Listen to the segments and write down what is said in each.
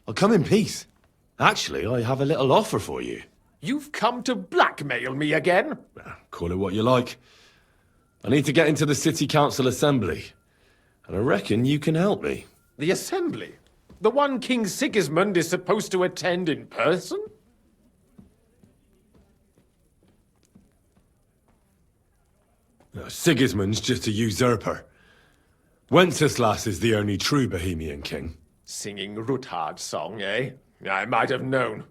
I'll come in peace. Actually, I have a little offer for you. You've come to blackmail me again? Call it what you like. I need to get into the City Council Assembly, and I reckon you can help me. The Assembly? The one King Sigismund is supposed to attend in person? No, Sigismund's just a usurper. Wenceslas is the only true Bohemian king. Singing Ruthard's song, eh? I might have known.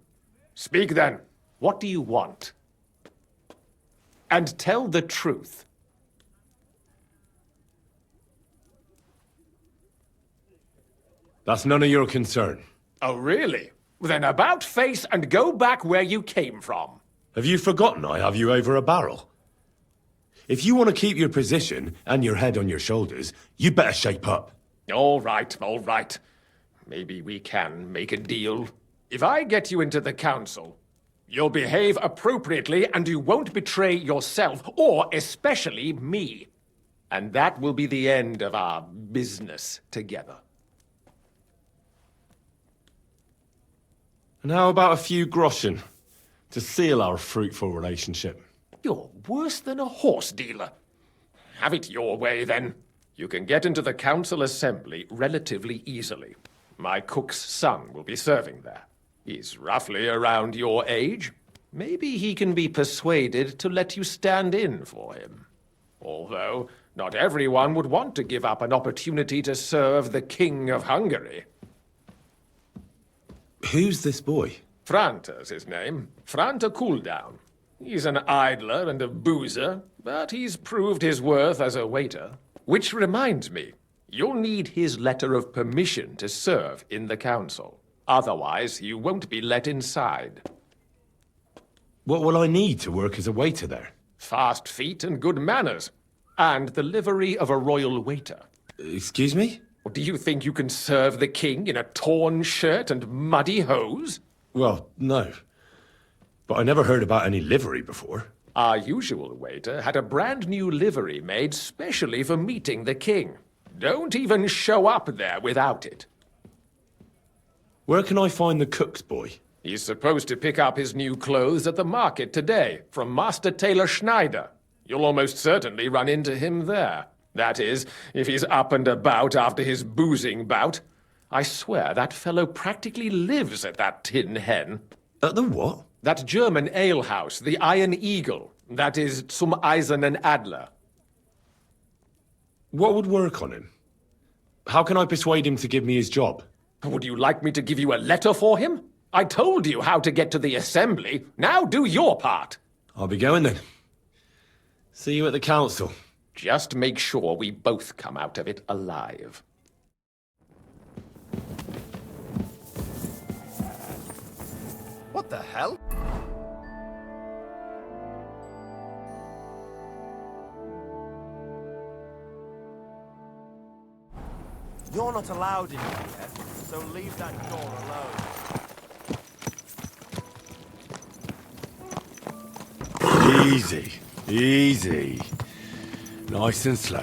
Speak then. What do you want? And tell the truth. That's none of your concern. Oh, really? Then about face and go back where you came from. Have you forgotten I have you over a barrel? If you want to keep your position and your head on your shoulders, you better shape up. All right, all right. Maybe we can make a deal. If I get you into the council, you'll behave appropriately and you won't betray yourself, or especially me. And that will be the end of our business together. And how about a few groschen to seal our fruitful relationship? You're worse than a horse dealer. Have it your way, then. You can get into the council assembly relatively easily. My cook's son will be serving there. He's roughly around your age. Maybe he can be persuaded to let you stand in for him. Although, not everyone would want to give up an opportunity to serve the King of Hungary. Who's this boy? Franta's his name. Franta Cooldown. He's an idler and a boozer, but he's proved his worth as a waiter. Which reminds me, you'll need his letter of permission to serve in the council. Otherwise, you won't be let inside. What will I need to work as a waiter there? Fast feet and good manners. And the livery of a royal waiter. Excuse me? Do you think you can serve the king in a torn shirt and muddy hose? Well, no. But I never heard about any livery before. Our usual waiter had a brand new livery made specially for meeting the king. Don't even show up there without it. Where can I find the cook's boy? He's supposed to pick up his new clothes at the market today from Master Tailor Schneider. You'll almost certainly run into him there. That is, if he's up and about after his boozing bout. I swear that fellow practically lives at that Tin Hen. At the what? That German alehouse, the Iron Eagle. That is Zum Eisernen Adler. What would work on him? How can I persuade him to give me his job? Would you like me to give you a letter for him? I told you how to get to the assembly. Now do your part. I'll be going then. See you at the council. Just make sure we both come out of it alive. What the hell? You're not allowed in here, so leave that door alone. Easy, easy. Nice and slow.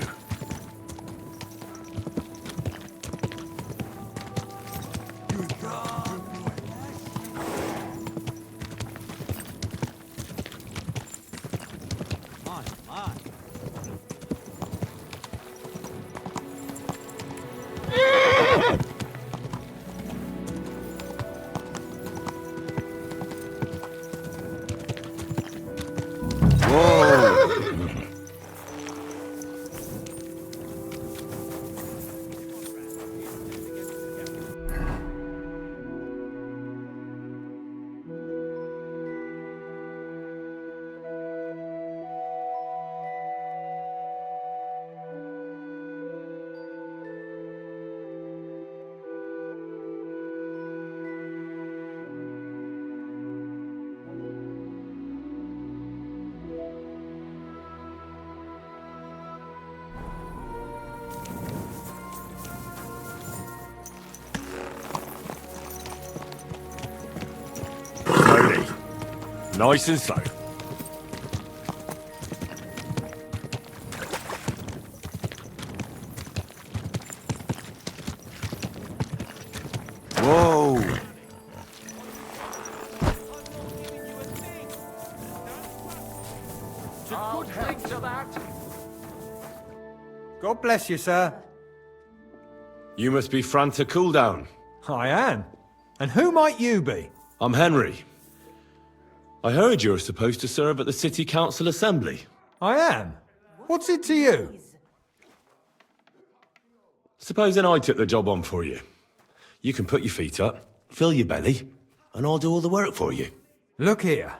Slowly. Nice and slow. Whoa! God bless you, sir. You must be Fran to Cooldown. I am. And who might you be? I'm Henry. I heard you're supposed to serve at the City Council Assembly. I am. What's it to you? Supposing I took the job on for you. You can put your feet up, fill your belly, and I'll do all the work for you. Look here.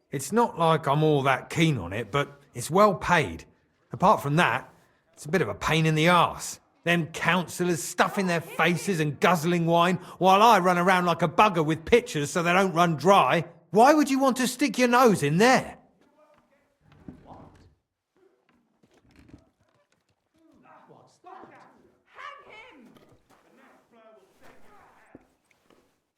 It's not like I'm all that keen on it, but it's well paid. Apart from that, it's a bit of a pain in the arse. Them councillors stuffing their faces and guzzling wine, while I run around like a bugger with pitchers so they don't run dry. Why would you want to stick your nose in there?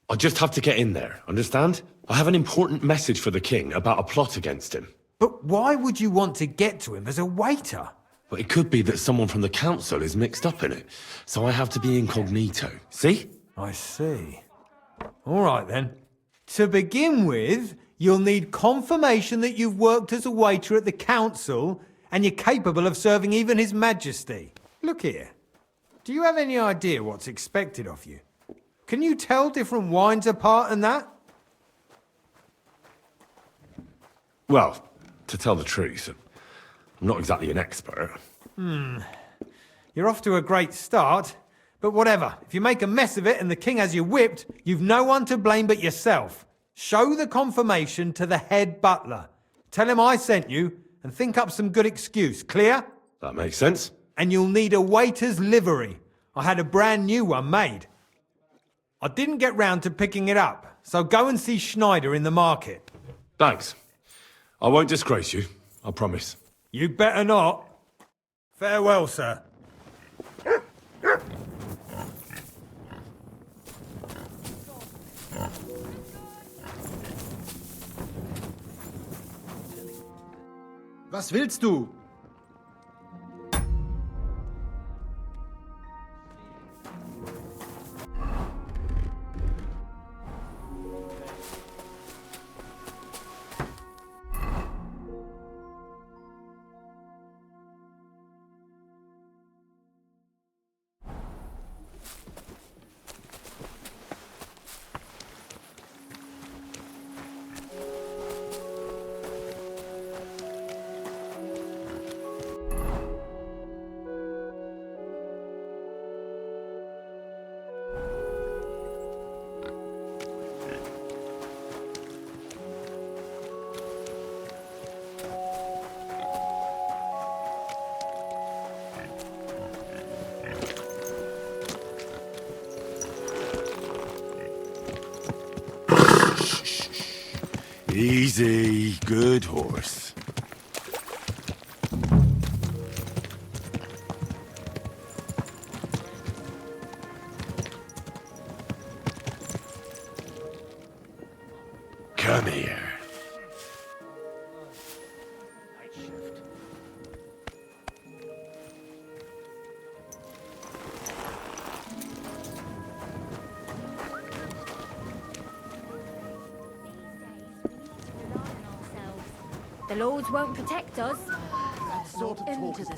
I just have to get in there, understand? I have an important message for the king about a plot against him. But why would you want to get to him as a waiter? But it could be that someone from the council is mixed up in it, so I have to be incognito. See? I see. All right then. To begin with, you'll need confirmation that you've worked as a waiter at the council and you're capable of serving even His Majesty. Look here. Do you have any idea what's expected of you? Can you tell different wines apart and that? Well, to tell the truth, I'm not exactly an expert. You're off to a great start, but whatever. If you make a mess of it and the king has you whipped, you've no one to blame but yourself. Show the confirmation to the head butler. Tell him I sent you and think up some good excuse. Clear? That makes sense. And you'll need a waiter's livery. I had a brand new one made. I didn't get round to picking it up, so go and see Schneider in the market. Thanks. I won't disgrace you, I promise. You better not. Farewell, sir. Was willst du? Easy, good horse. Come here. The Lords won't protect us.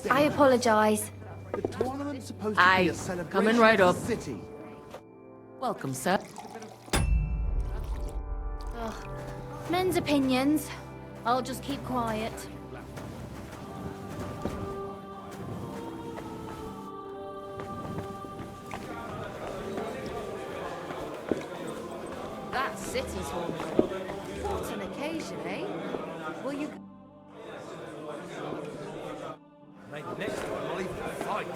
I apologise. The tournament's supposed Aye, to be a celebration coming right of up. the city. Welcome, sir. Ugh. Men's opinions. I'll just keep quiet. That city's haunted. What an occasion, eh? Will you... Maybe next time I'll even fight.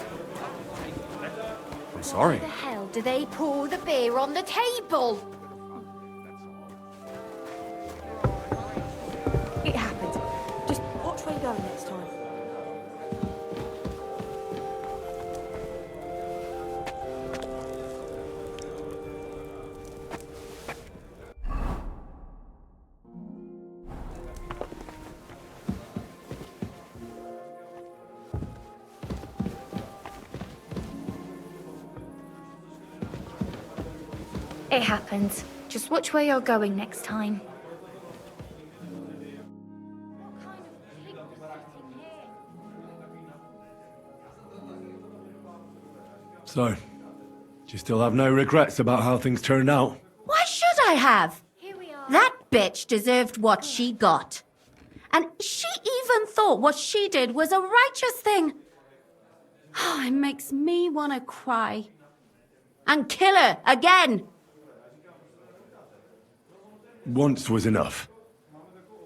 I'm sorry. Why the hell do they pour the beer on the table? It happened. Just watch where you're going next time. It happens. Just watch where you're going next time. So, do you still have no regrets about how things turned out? Why should I have? Here we are. That bitch deserved what she got. And she even thought what she did was a righteous thing. Oh, it makes me want to cry. And kill her again. Once was enough.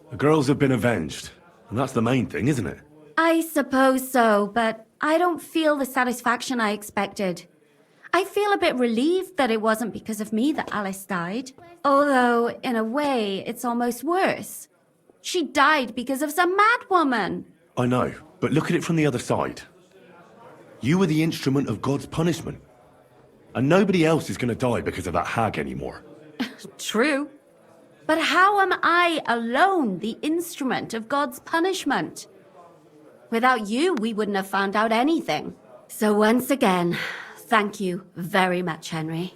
The girls have been avenged, and that's the main thing, isn't it? I suppose so, but I don't feel the satisfaction I expected. I feel a bit relieved that it wasn't because of me that Alice died. Although, in a way, it's almost worse. She died because of some mad woman. I know, but look at it from the other side. You were the instrument of God's punishment. And nobody else is going to die because of that hag anymore. True. But how am I alone the instrument of God's punishment? Without you, we wouldn't have found out anything. So once again, thank you very much, Henry.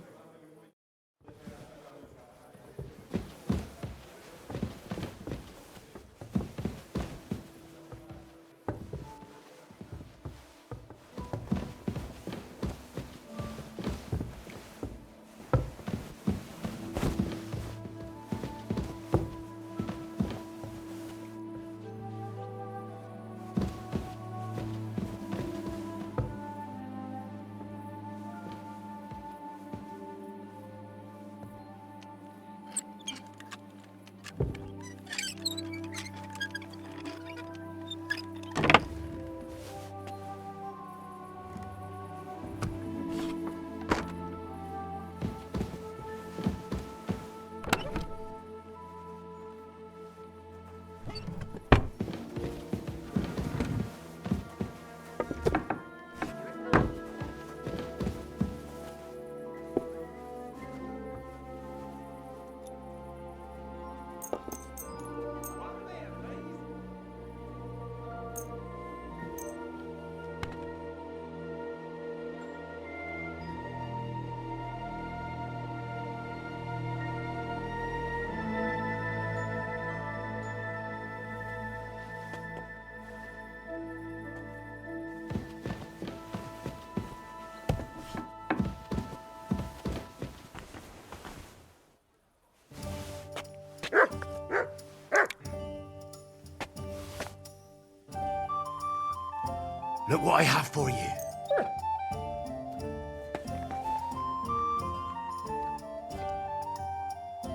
Look what I have for you.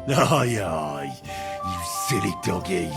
Aye, aye, you silly doggy.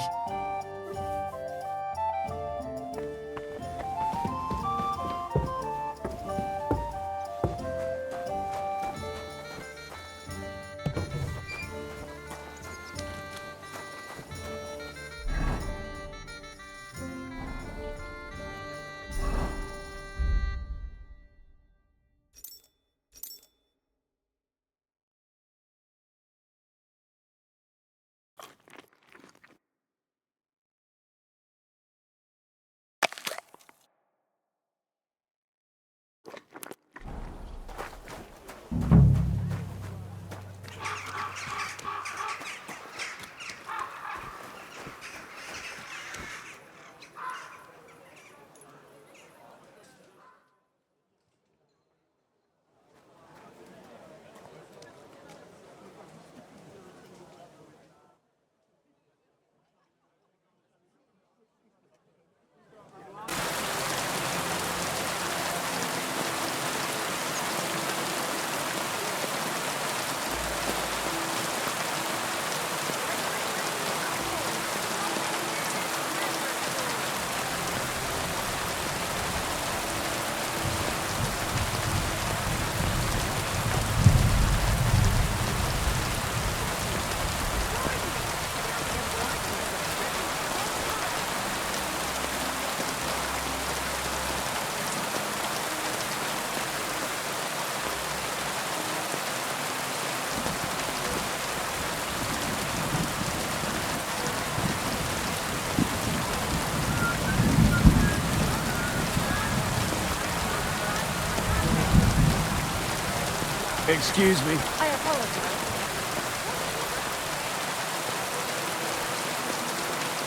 Excuse me. I apologize.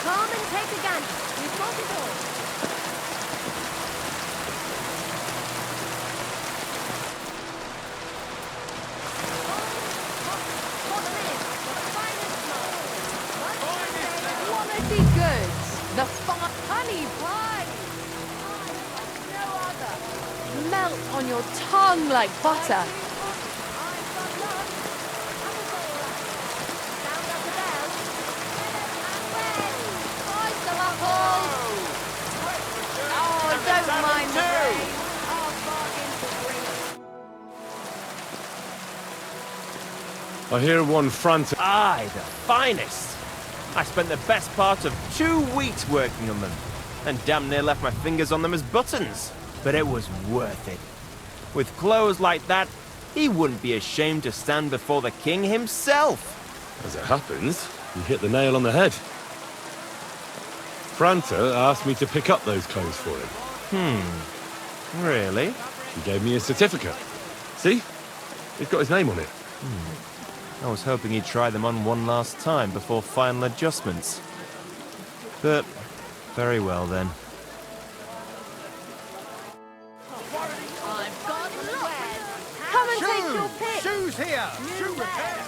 Come and take a gander. We've got it all. on your tongue like butter. Oh, don't mind the rain. I hear one Franta. Aye, the finest. I spent the best part of 2 weeks working on them, and damn near left my fingers on them as buttons. But it was worth it. With clothes like that, he wouldn't be ashamed to stand before the king himself. As it happens, you hit the nail on the head. Franta asked me to pick up those clothes for him. Really? He gave me a certificate. See? It's got his name on it. I was hoping he'd try them on one last time before final adjustments. But, very well then. Come and take your pick. Shoes here! Shoe repair!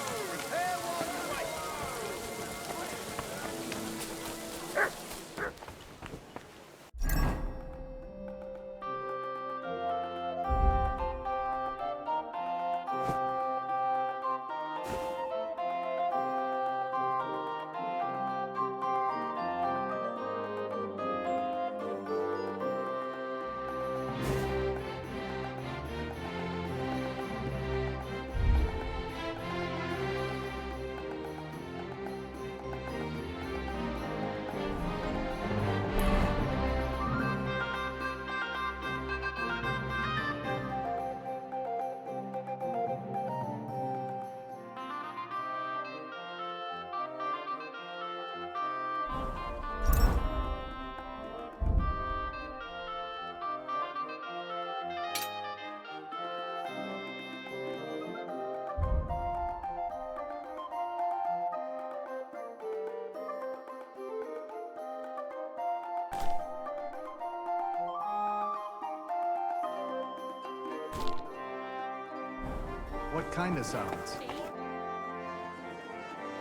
What kind of sounds?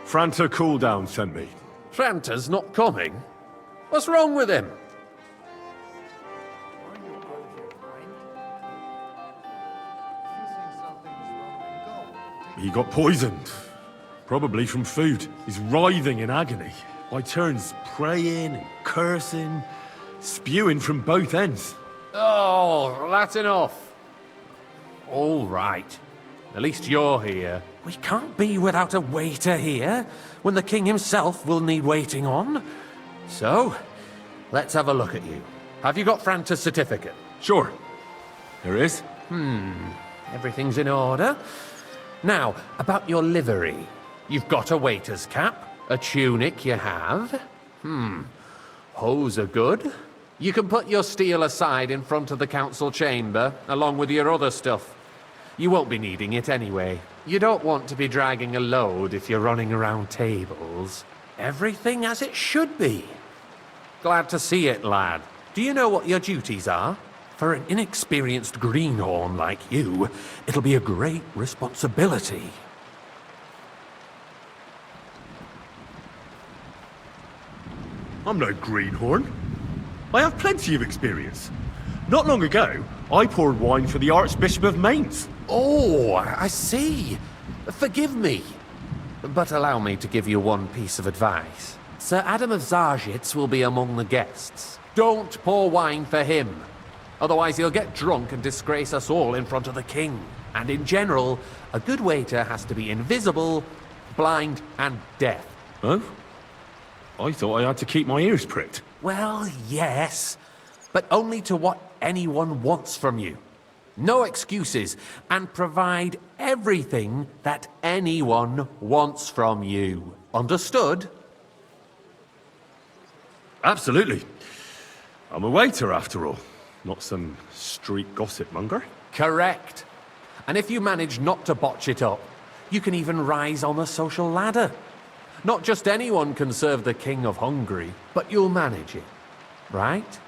Franta Cooldown sent me. Franta's not coming? What's wrong with him? He got poisoned. Probably from food. He's writhing in agony. By turns, praying and cursing, spewing from both ends. Oh, that's enough. All right. At least you're here. We can't be without a waiter here, when the king himself will need waiting on. So, let's have a look at you. Have you got Franta's certificate? Sure. There is. Everything's in order. Now, about your livery. You've got a waiter's cap, a tunic you have. Hose are good. You can put your steel aside in front of the council chamber, along with your other stuff. You won't be needing it anyway. You don't want to be dragging a load if you're running around tables. Everything as it should be. Glad to see it, lad. Do you know what your duties are? For an inexperienced greenhorn like you, it'll be a great responsibility. I'm no greenhorn. I have plenty of experience. Not long ago, I poured wine for the Archbishop of Mainz. Oh, I see. Forgive me. But allow me to give you one piece of advice. Sir Adam of Zargitz will be among the guests. Don't pour wine for him. Otherwise he'll get drunk and disgrace us all in front of the king. And in general, a good waiter has to be invisible, blind, and deaf. Oh? I thought I had to keep my ears pricked. Well, yes, but only to what anyone wants from you. No excuses, and provide everything that anyone wants from you. Understood? Absolutely. I'm a waiter, after all. Not some street gossip monger. Correct. And if you manage not to botch it up, you can even rise on the social ladder. Not just anyone can serve the King of Hungary, but you'll manage it, right?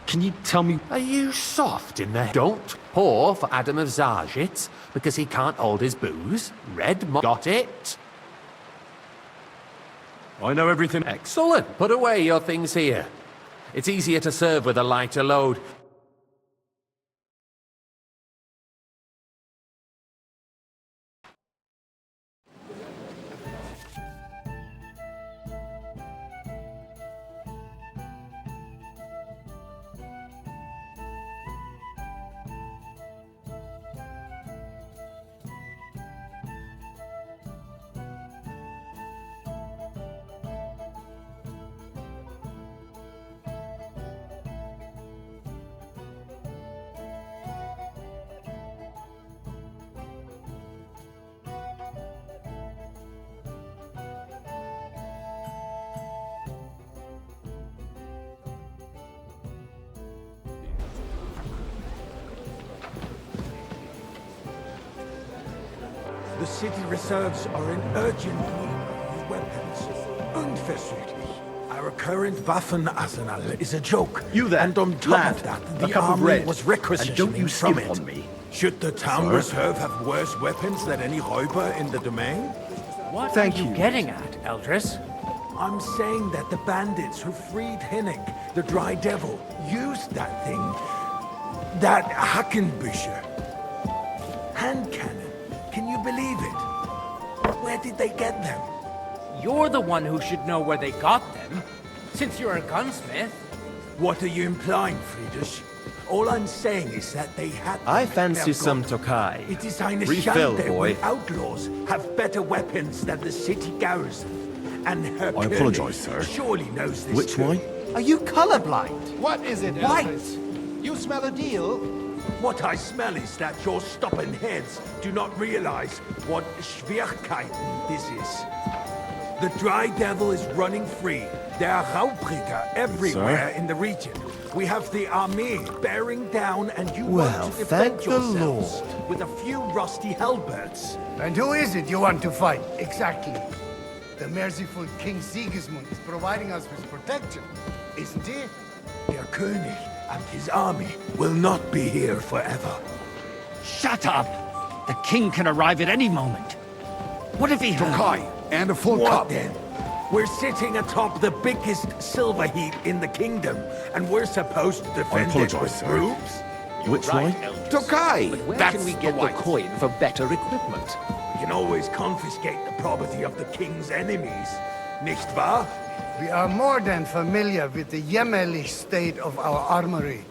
Can you tell me... Are you soft in there? Don't pour for Adam of Zargitz, because he can't hold his booze. Red got it? I know everything. Excellent. Put away your things here. It's easier to serve with a lighter load. The city reserves are in urgent need of weapons. Unversüglich. Our current Waffenarsenal is a joke. You there, and on top lad, of that, a the cup of army red, was and requisitioning don't you from skip it. on me. Should the town reserve have worse weapons than any Räuber in the domain? What Thank are you you. getting at, Eldris? I'm saying that the bandits who freed Hinnick, the Dry Devil, used that thing. That Hackenbücher. Hand cannon. Can you believe it? Where did they get them? You're the one who should know where they got them, since you're a gunsmith. What are you implying, Friedrich? All I'm saying is that they had... I fancy their some God. Tokai. It is eine Refill, Schande boy. when outlaws have better weapons than the city garrison. And her I apologize, sir. surely knows this Which too. wine? Are you colorblind? What is it, White. Eldris? You smell a deal? What I smell is that your stubborn heads do not realize what Schwierigkeiten this is. The Dry Devil is running free. There are Raubritter everywhere in the region. We have the army bearing down, and you Well, want to defend thank the yourselves with a few rusty halberds. And who is it you want to fight, exactly? The merciful King Sigismund is providing us with protection, isn't he? Der König and his army will not be here forever. Shut up! The king can arrive at any moment. What if he Tokai, and a full What cup. then? We're sitting atop the biggest silver heap in the kingdom, and we're supposed to defend it apologize, with sir. brooms? Which wine? Tokai! Where That's can we the get the white. coin for better equipment? We can always confiscate the property of the king's enemies, nicht wahr? We are more than familiar with the jämmerlich state of our armory.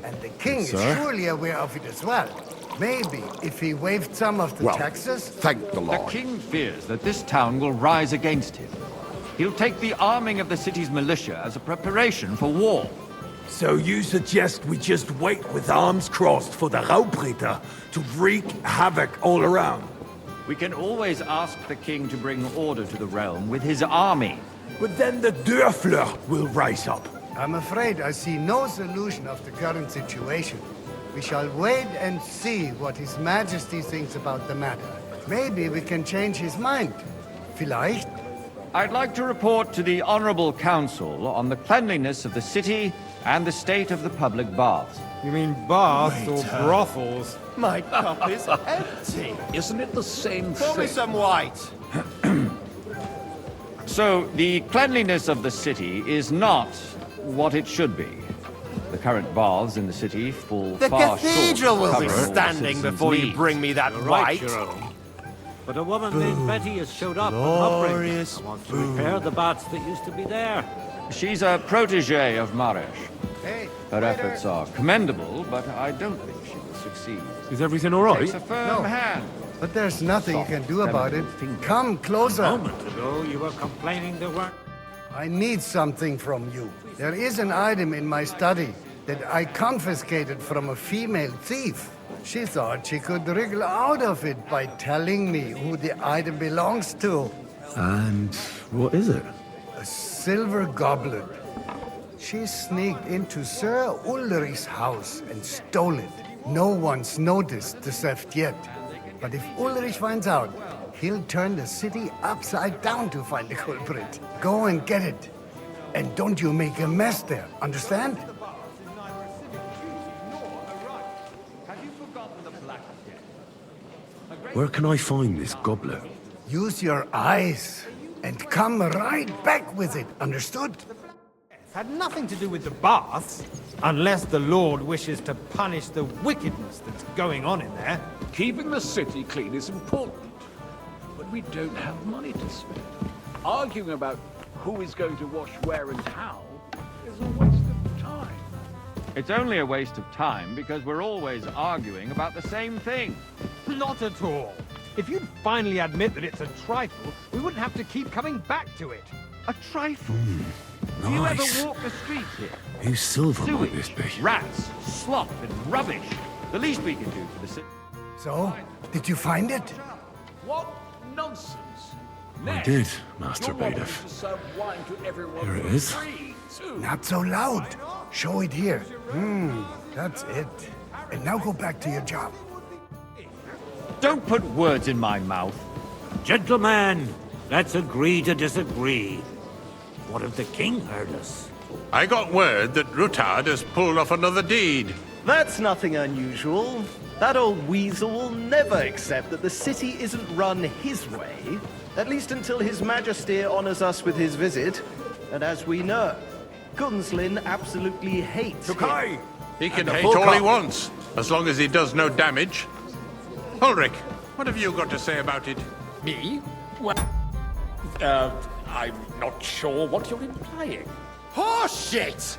And the king Sir? is surely aware of it as well. Maybe if he waived some of the Well, taxes... thank the Lord. King fears that this town will rise against him. He'll take the arming of the city's militia as a preparation for war. So you suggest we just wait with arms crossed for the Raubritter to wreak havoc all around? We can always ask the king to bring order to the realm with his army. But then the Dörfler will rise up. I'm afraid I see no solution of the current situation. We shall wait and see what His Majesty thinks about the matter. Maybe we can change his mind. Vielleicht? I'd like to report to the Honorable Council on the cleanliness of the city and the state of the public baths. You mean baths or brothels? My cup is empty. Isn't it the same Pour me thing? some white. So, the cleanliness of the city is not what it should be. The current baths in the city fall The far cathedral short will of be covering all standing citizens' before you needs. bring me that Right, white. Your Own. But a woman named Betty has showed up and hovering. Glorious I want to repair the baths that used to be there. She's a protege of Marish. Hey, Her waiter. efforts are commendable, but I don't think she will succeed. Is everything all right? Takes a firm hand. But there's nothing you can do about it. feminine finger. Come closer. A moment ago, you were complaining there weren't... I need something from you. There is an item in my study that I confiscated from a female thief. She thought she could wriggle out of it by telling me who the item belongs to. And what is it? A silver goblet. She sneaked into Sir Ulrich's house and stole it. No one's noticed the theft yet. But if Ulrich finds out, he'll turn the city upside down to find the culprit. Go and get it. And don't you make a mess there, understand? Where can I find this goblet? Use your eyes. and come right back with it, understood? It's had nothing to do with the baths, unless the Lord wishes to punish the wickedness that's going on in there. Keeping the city clean is important, but we don't have money to spend. Arguing about who is going to wash where and how is a waste of time. It's only a waste of time because we're always arguing about the same thing. Not at all. If you'd finally admit that it's a trifle, we wouldn't have to keep coming back to it. A trifle? Do you ever walk the streets here? Whose silver might Sewage, this be? rats, slop, and rubbish. The least we can do for the city. So, did you find it? What nonsense! I Next, did, Master you're wanting Bailiff. to serve wine to everyone Here it for is. free, too. Not so loud. Show it here. That's it. And now go back to your job. Don't put words in my mouth. Gentlemen, let's agree to disagree. What if the king heard us? I got word that Rutard has pulled off another deed. That's nothing unusual. That old weasel will never accept that the city isn't run his way, at least until His Majesty honors us with his visit. And as we know, Gunslin absolutely hates him. He can hate all he wants, as long as he does no damage. Ulrich, what have you got to say about it? Me? Well, I'm not sure what you're implying. Horseshit!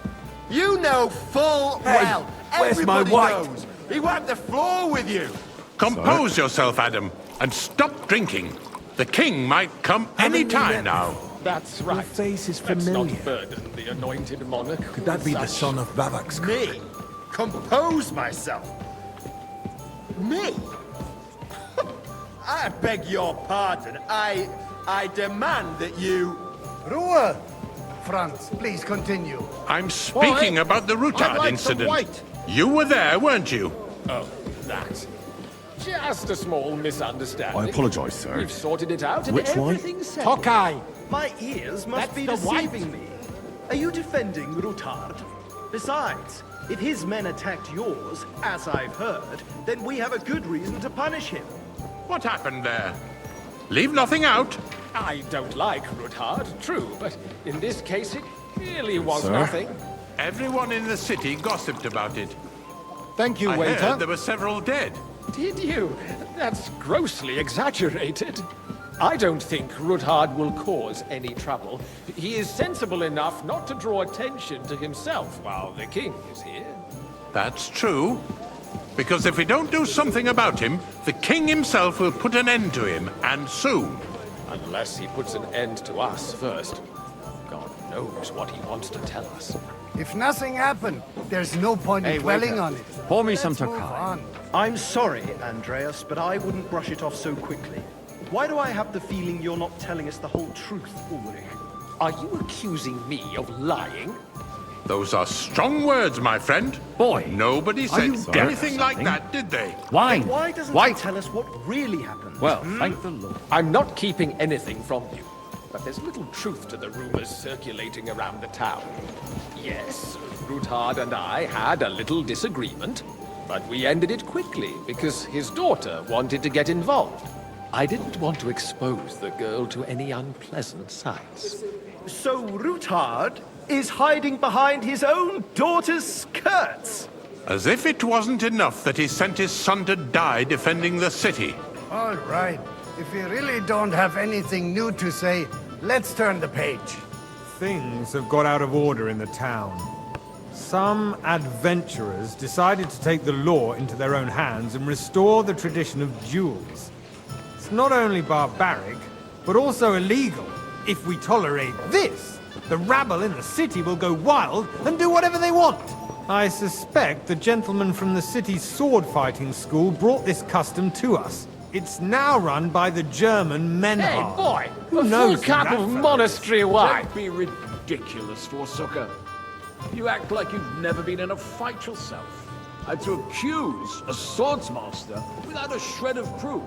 You know full well. where's my Everybody wife? knows. He wiped the floor with you. Compose yourself, Adam, and stop drinking. The king might come any time now. That's right. Your face is Let's familiar. not burden the anointed monarch. Could that be the son of Bavak's? Me? Compose myself. Me? I beg your pardon. I demand that you... Ruhe! Franz, please continue. I'm speaking about the Rutard I'd like some incident. white. You were there, weren't you? Oh, that. Just a small misunderstanding. I apologise, sir. We've sorted it out and Which one? everything's settled. Tokai! My ears must That's be the white. deceiving me. Are you defending Rutard? Besides, if his men attacked yours, as I've heard, then we have a good reason to punish him. What happened there? Leave nothing out. I don't like Rutard, true, but in this case it really was Sir? nothing. Everyone in the city gossiped about it. Thank you, I waiter. heard there were several dead. Did you? That's grossly exaggerated. I don't think Rutard will cause any trouble. He is sensible enough not to draw attention to himself while the king is here. That's true. Because if we don't do something about him, the king himself will put an end to him, and soon. Unless he puts an end to us first. God knows what he wants to tell us. If nothing happened, there's no point in dwelling waiter. on it. Pour me some Let's move Tokai. on. I'm sorry, Andreas, but I wouldn't brush it off so quickly. Why do I have the feeling you're not telling us the whole truth, Ulrich? Are you accusing me of lying? Those are strong words, my friend. Boy, Nobody are said you deaf or anything like something? that, did they? Wine! Why doesn't White! he tell us what really happened? Well, thank the Lord. I'm not keeping anything from you, but there's little truth to the rumors circulating around the town. Yes, Rutard and I had a little disagreement, but we ended it quickly because his daughter wanted to get involved. I didn't want to expose the girl to any unpleasant sights. So Rutard is hiding behind his own daughter's skirts? As if it wasn't enough that he sent his son to die defending the city. All right. If you really don't have anything new to say, let's turn the page. Things have got out of order in the town. Some adventurers decided to take the law into their own hands and restore the tradition of duels. It's not only barbaric, but also illegal. If we tolerate this, the rabble in the city will go wild and do whatever they want. I suspect the gentleman from the city's sword-fighting school brought this custom to us. It's now run by the German Hey, Menhard. boy! Who a knows full cup who that of fellow monastery wine! Don't be ridiculous, Forsucker. You act like you've never been in a fight yourself. And to accuse a swordsmaster without a shred of proof.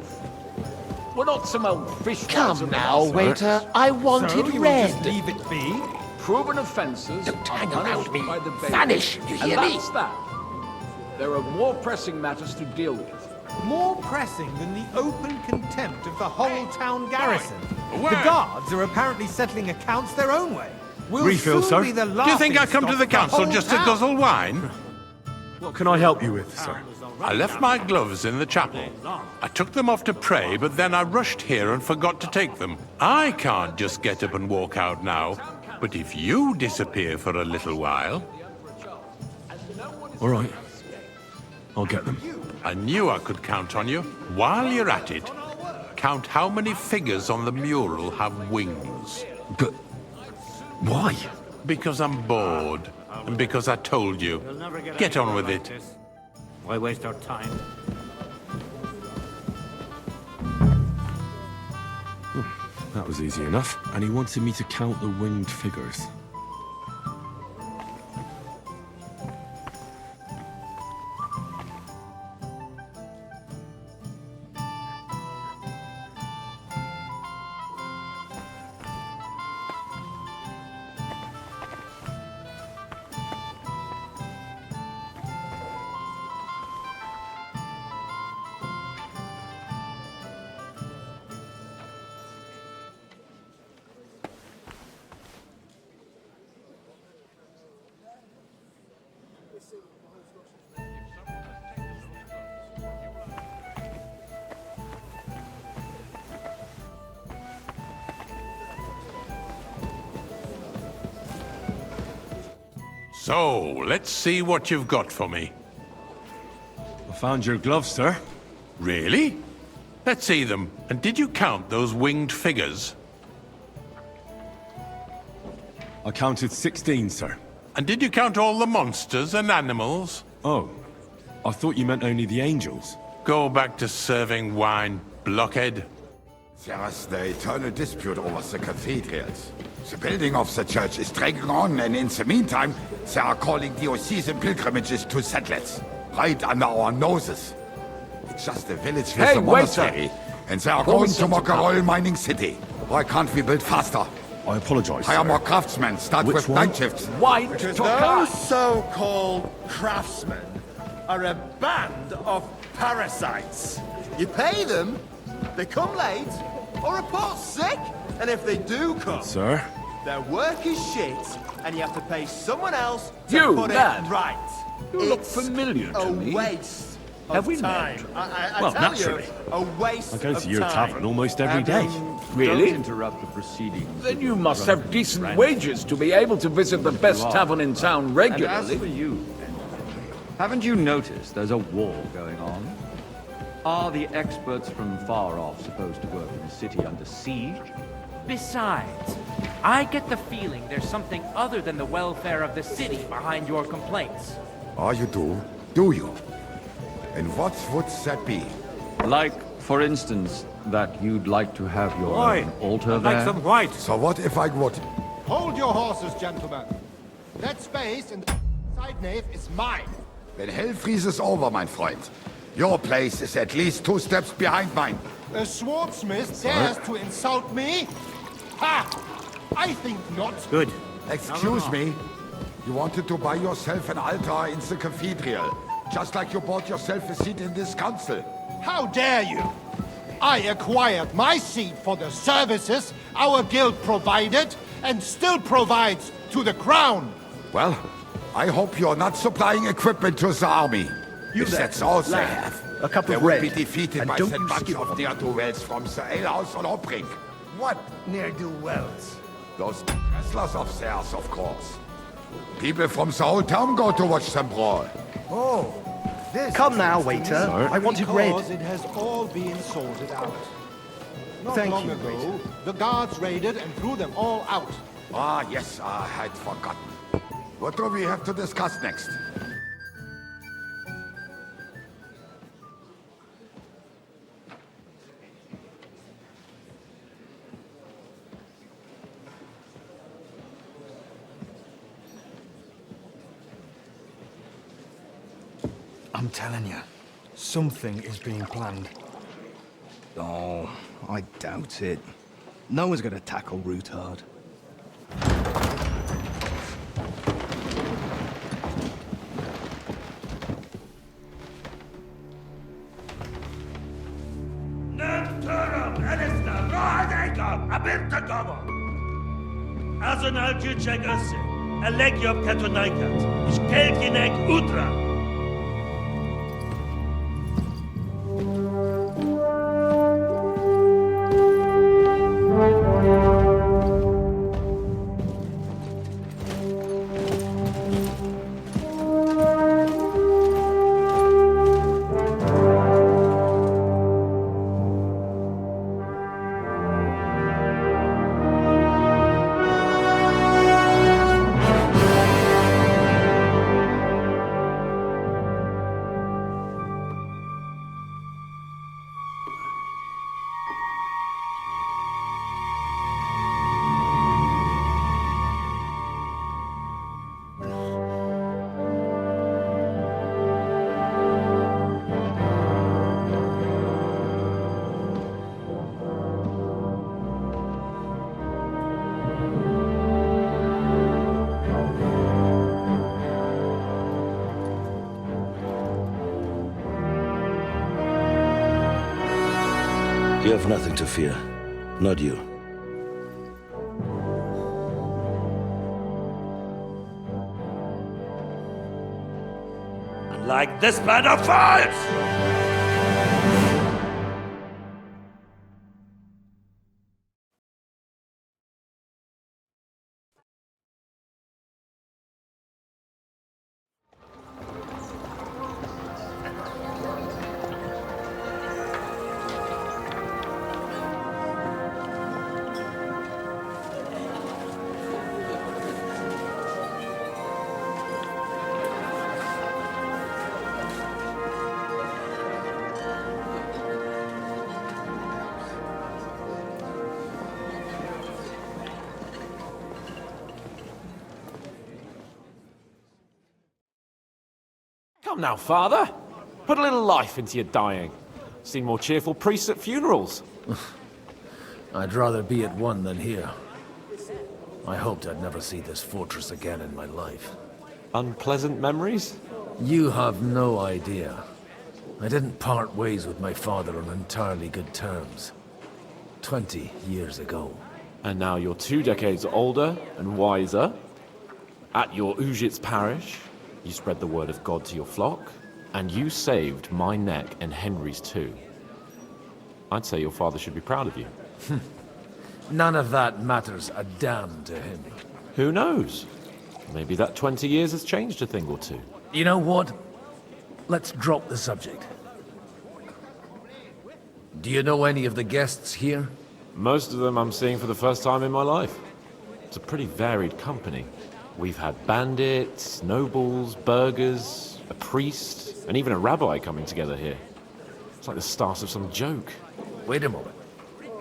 We're not some old fish. Come now, waiter. I want So it you will red. just leave it be? Proven offences Don't are hang punished around me. by the bailiff. Vanish, you hear and me? that's that. There are more pressing matters to deal with. More pressing than the open contempt of the whole town garrison. The guards are apparently settling accounts their own way. We'll Refill, soon sir. be the Do you think I come to the council whole just to town. guzzle wine? What can I help you with, sir? I left my gloves in the chapel. I took them off to pray, but then I rushed here and forgot to take them. I can't just get up and walk out now. But if you disappear for a little while... All right. I'll get them. I knew I could count on you. While you're at it, count how many figures on the mural have wings. But... why? Because I'm bored. And because I told you. Get on with it. Why waste our time? That was easy enough. And he wanted me to count the winged figures. So, let's see what you've got for me. I found your gloves, sir. Really? Let's see them. And did you count those winged figures? I counted 16, sir. And did you count all the monsters and animals? Oh, I thought you meant only the angels. Go back to serving wine, blockhead. There is the eternal dispute over the cathedrals. The building of the church is dragging on, and in the meantime, they are calling diocesan pilgrimages to settlers, right under our noses. It's just a village with Hey, a waiter! monastery, and they are going to mock a royal mining city. Why can't we build faster? I apologize, Hire sir. more craftsmen, start Which with one? night shifts. White Because Tokai. those so-called craftsmen are a band of parasites. You pay them, they come late, or report sick, and if they do come, Sir? their work is shit, and you have to pay someone else to You, put lad. it right. You look It's familiar to a me. waste Have of we time. met? I Well, tell naturally. you, a waste I go of to your time. tavern almost every day. Really? Don't interrupt the proceedings. Then you must have decent wages to be able to visit the best tavern in town And as regularly. for you, haven't you noticed there's a war going on? Are the experts from far off supposed to work in a city under siege? Besides, I get the feeling there's something other than the welfare of the city behind your complaints. Oh, you do? Do you? And what would that be? Like, for instance, that you'd like to have your Why? own altar I'd there? like some white. So what if I would? Hold your horses, gentlemen. That space in the side nave is mine. Then hell freezes over, mein Freund. Your place is at least 2 steps behind mine. A swordsmith dares to insult me? Ha! I think not. Good. Excuse me. You wanted to buy yourself an altar in the cathedral, just like you bought yourself a seat in this council. How dare you? I acquired my seat for the services our guild provided and still provides to the crown. Well, I hope you're not supplying equipment to the army. You If there, that's all they lad. have, A cup they of will red. be defeated And by don't that you bunch skip of on. ne'er-do-wells from the alehouse on Hopring. What ne'er-do-wells? Those wrestlers of theirs, of course. People from the whole town go to watch them brawl. Oh, this... Come now, waiter. I wanted red. Because it has all been sorted out. Not Thank long you, ago, waiter. the guards raided and threw them all out. Ah, yes, I had forgotten. What do we have to discuss next? I'm telling you, something is being planned. Oh, I doubt it. No one's gonna tackle Rootard. A Ertegava! Azon algyücsek össze! A legjobb katonánkat, és kelkinek útra! You have nothing to fear. Not you. Like this man of fires! Come now, Father. Put a little life into your dying. Seen more cheerful priests at funerals. I'd rather be at one than here. I hoped I'd never see this fortress again in my life. Unpleasant memories? You have no idea. I didn't part ways with my father on entirely good terms. 20 years ago. And now you're 2 decades older and wiser. At your Ujit's parish, you spread the word of God to your flock, and you saved my neck and Henry's too. I'd say your father should be proud of you. None of that matters a damn to him. Who knows? Maybe that 20 years has changed a thing or two. You know what? Let's drop the subject. Do you know any of the guests here? Most of them I'm seeing for the first time in my life. It's a pretty varied company. We've had bandits, nobles, burghers, a priest, and even a rabbi coming together here. It's like the start of some joke. Wait a moment.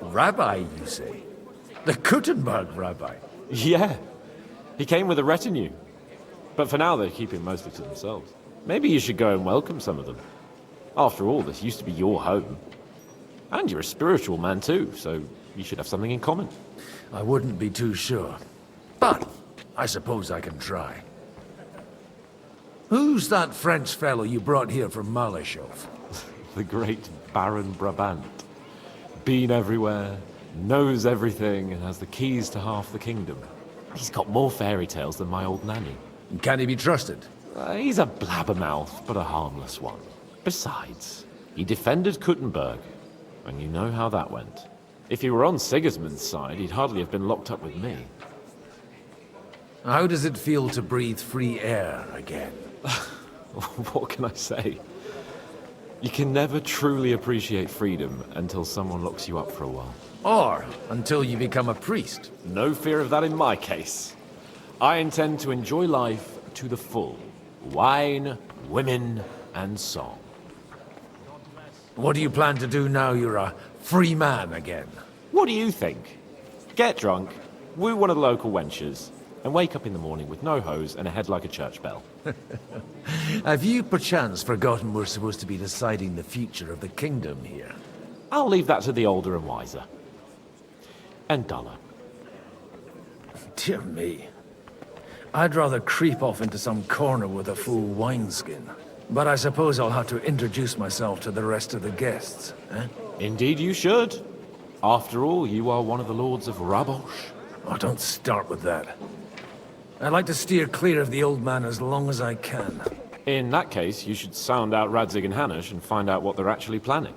Rabbi, you say? The Kuttenberg rabbi? Yeah. He came with a retinue. But for now, they're keeping mostly to themselves. Maybe you should go and welcome some of them. After all, this used to be your home. And you're a spiritual man too, so you should have something in common. I wouldn't be too sure. But I suppose I can try. Who's that French fellow you brought here from Malachov? The great Baron Brabant. Been everywhere, knows everything, and has the keys to half the kingdom. He's got more fairy tales than my old nanny. Can he be trusted? He's a blabbermouth, but a harmless one. Besides, he defended Kuttenberg, and you know how that went. If he were on Sigismund's side, he'd hardly have been locked up with me. How does it feel to breathe free air again? What can I say? You can never truly appreciate freedom until someone locks you up for a while. Or until you become a priest. No fear of that in my case. I intend to enjoy life to the full. Wine, women, and song. What do you plan to do now you're a free man again? What do you think? Get drunk, woo one of the local wenches, and wake up in the morning with no hose and a head like a church bell. Have you perchance forgotten we're supposed to be deciding the future of the kingdom here? I'll leave that to the older and wiser. And duller. Dear me. I'd rather creep off into some corner with a full wineskin. But I suppose I'll have to introduce myself to the rest of the guests, eh? Indeed you should. After all, you are one of the lords of Rabosh. Oh, don't start with that. I'd like to steer clear of the old man as long as I can. In that case, you should sound out Radzig and Hanush and find out what they're actually planning.